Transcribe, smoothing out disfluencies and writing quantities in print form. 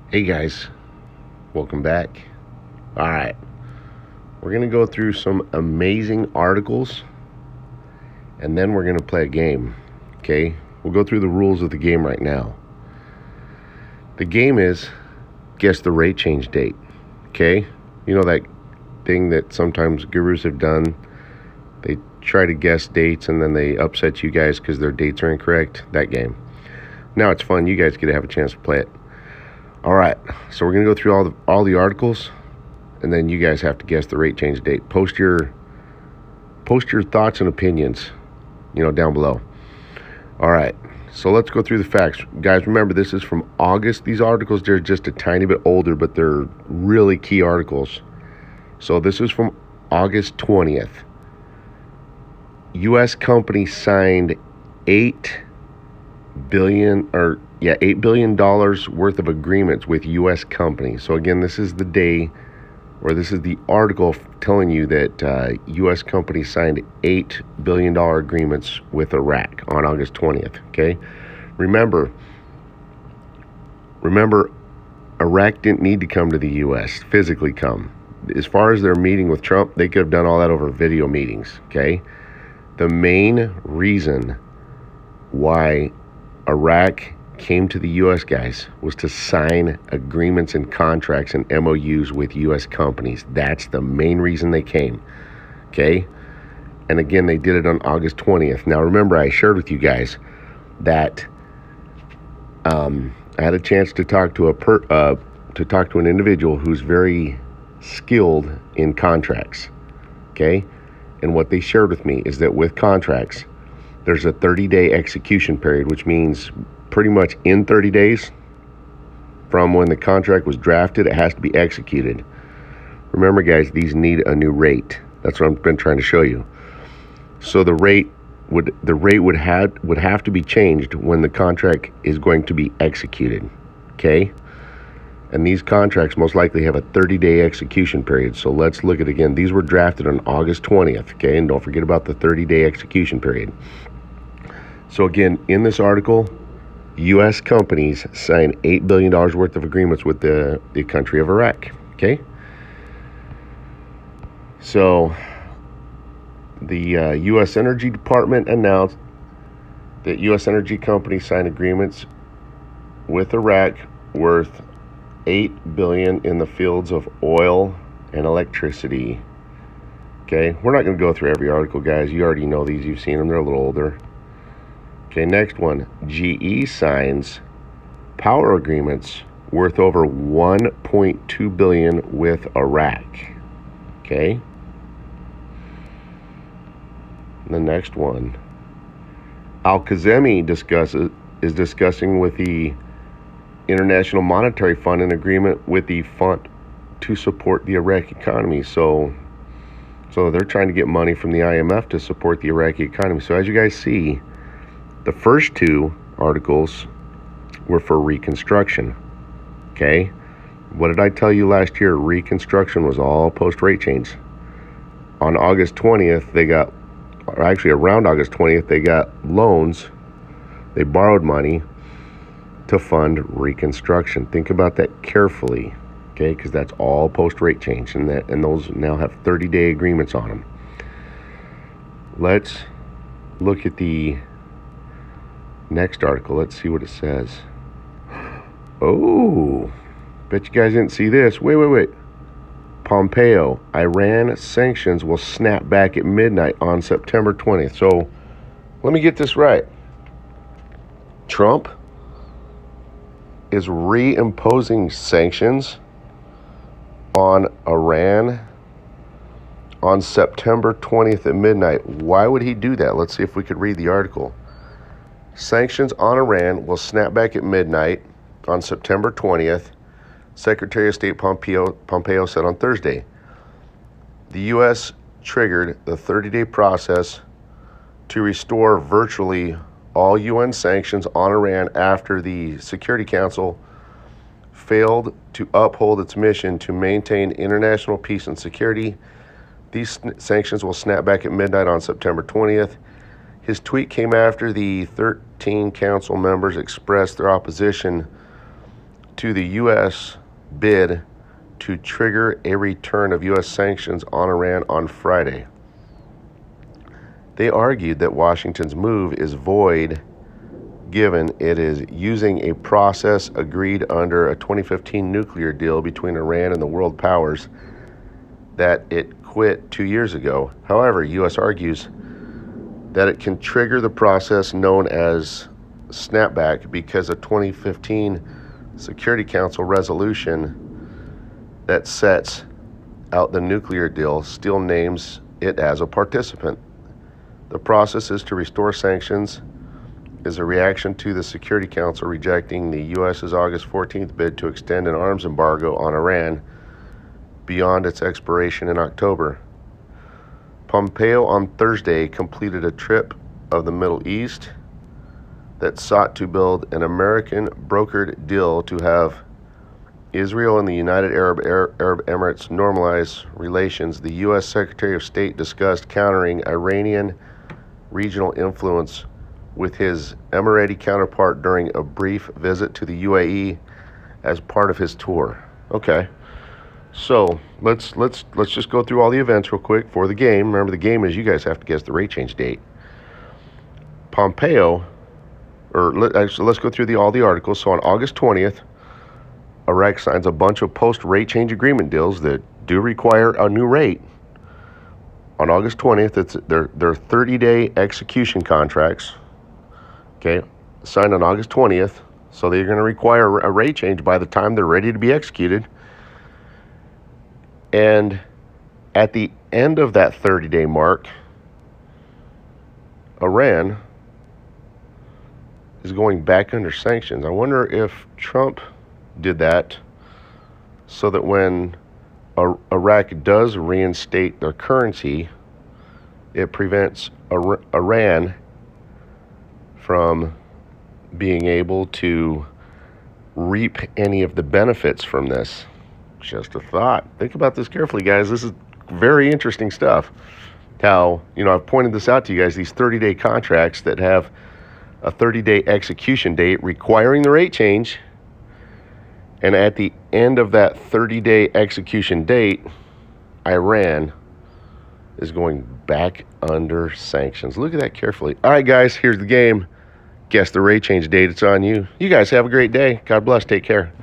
Hey guys, welcome back. All right, we're going to go through some amazing articles and then we're going to play a game. Okay, we'll go through the rules of the game right now. The game is guess the rate change date. Okay, you know that thing that sometimes gurus have done? They try to guess dates and then they upset you guys because their dates are incorrect. That game. Now it's fun. You guys get to have a chance to play it. All right, so we're gonna go through all the articles, and then you guys have to guess the rate change date. Post your thoughts and opinions, down below. All right, so let's go through the facts, guys. Remember, this is from August. These articles, they're just a tiny bit older, but they're really key articles. So this is from August 20th. U.S. company signed $8 billion worth of agreements with U.S. companies. So again, this is the day, or this is the article telling you that U.S. companies signed $8 billion agreements with Iraq on August 20th. Okay, remember, Iraq didn't need to come to the U.S. physically come. As far as their meeting with Trump, they could have done all that over video meetings. Okay, the main reason why Iraq came to the U.S., guys, was to sign agreements and contracts and MOUs with U.S. companies. That's the main reason they came, okay? And again, they did it on August 20th. Now, remember, I shared with you guys that I had a chance to talk to an individual who's very skilled in contracts, okay? And what they shared with me is that with contracts, there's a 30-day execution period, which means pretty much in 30 days from when the contract was drafted, it has to be executed. Remember, guys, these need a new rate. That's what I've been trying to show you. So the rate would have to be changed when the contract is going to be executed. Okay? And these contracts most likely have a 30-day execution period. So let's look at it again. These were drafted on August 20th. Okay? And don't forget about the 30-day execution period. So again, in this article, U.S. companies signed $8 billion worth of agreements with the country of Iraq. Okay? So the U.S. Energy Department announced that U.S. energy companies signed agreements with Iraq worth $8 billion in the fields of oil and electricity. Okay? We're not going to go through every article, guys. You already know these. You've seen them. They're a little older. Okay, next one. GE signs power agreements worth over $1.2 billion with Iraq. Okay. The next one. Al-Kazemi is discussing with the International Monetary Fund an agreement with the fund to support the Iraqi economy. So they're trying to get money from the IMF to support the Iraqi economy. So as you guys see, the first two articles were for reconstruction, okay? What did I tell you last year? Reconstruction was all post-rate change. On August 20th, around August 20th, they got loans. They borrowed money to fund reconstruction. Think about that carefully, okay? Because that's all post-rate change, and those now have 30-day agreements on them. Let's look at the next article. Let's see what it says. Oh, bet you guys didn't see this. Wait. Pompeo, Iran sanctions will snap back at midnight on September 20th. So let me get this right. Trump is reimposing sanctions on Iran on September 20th at midnight. Why would he do that? Let's see if we could read the article. Sanctions on Iran will snap back at midnight on September 20th, Secretary of State Pompeo said on Thursday. The U.S. triggered the 30-day process to restore virtually all UN sanctions on Iran after the Security Council failed to uphold its mission to maintain international peace and security. These sanctions will snap back at midnight on September 20th. His tweet came after the 13 council members expressed their opposition to the U.S. bid to trigger a return of U.S. sanctions on Iran on Friday. They argued that Washington's move is void given it is using a process agreed under a 2015 nuclear deal between Iran and the world powers that it quit 2 years ago. However, U.S. argues that it can trigger the process known as snapback because a 2015 Security Council resolution that sets out the nuclear deal still names it as a participant. The process is to restore sanctions is a reaction to the Security Council rejecting the U.S.'s August 14th bid to extend an arms embargo on Iran beyond its expiration in October. Pompeo on Thursday completed a trip of the Middle East that sought to build an American-brokered deal to have Israel and the United Arab Emirates normalize relations. The U.S. Secretary of State discussed countering Iranian regional influence with his Emirati counterpart during a brief visit to the UAE as part of his tour. Okay, so let's just go through all the events real quick for the game. Remember, the game is you guys have to guess the rate change date. Pompeo, let's go through all the articles. So on August 20th, Iraq signs a bunch of post-rate change agreement deals that do require a new rate. On August 20th, it's their 30-day execution contracts. Okay, signed on August 20th, so they're going to require a rate change by the time they're ready to be executed. And at the end of that 30-day mark, Iran is going back under sanctions. I wonder if Trump did that so that when Iraq does reinstate their currency, it prevents Iran from being able to reap any of the benefits from this. Just a thought. Think about this carefully, guys. This is very interesting stuff. How, I've pointed this out to you guys, these 30-day contracts that have a 30-day execution date requiring the rate change. And at the end of that 30-day execution date, Iran is going back under sanctions. Look at that carefully. All right, guys, here's the game. Guess the rate change date. It's on you. You guys have a great day. God bless. Take care.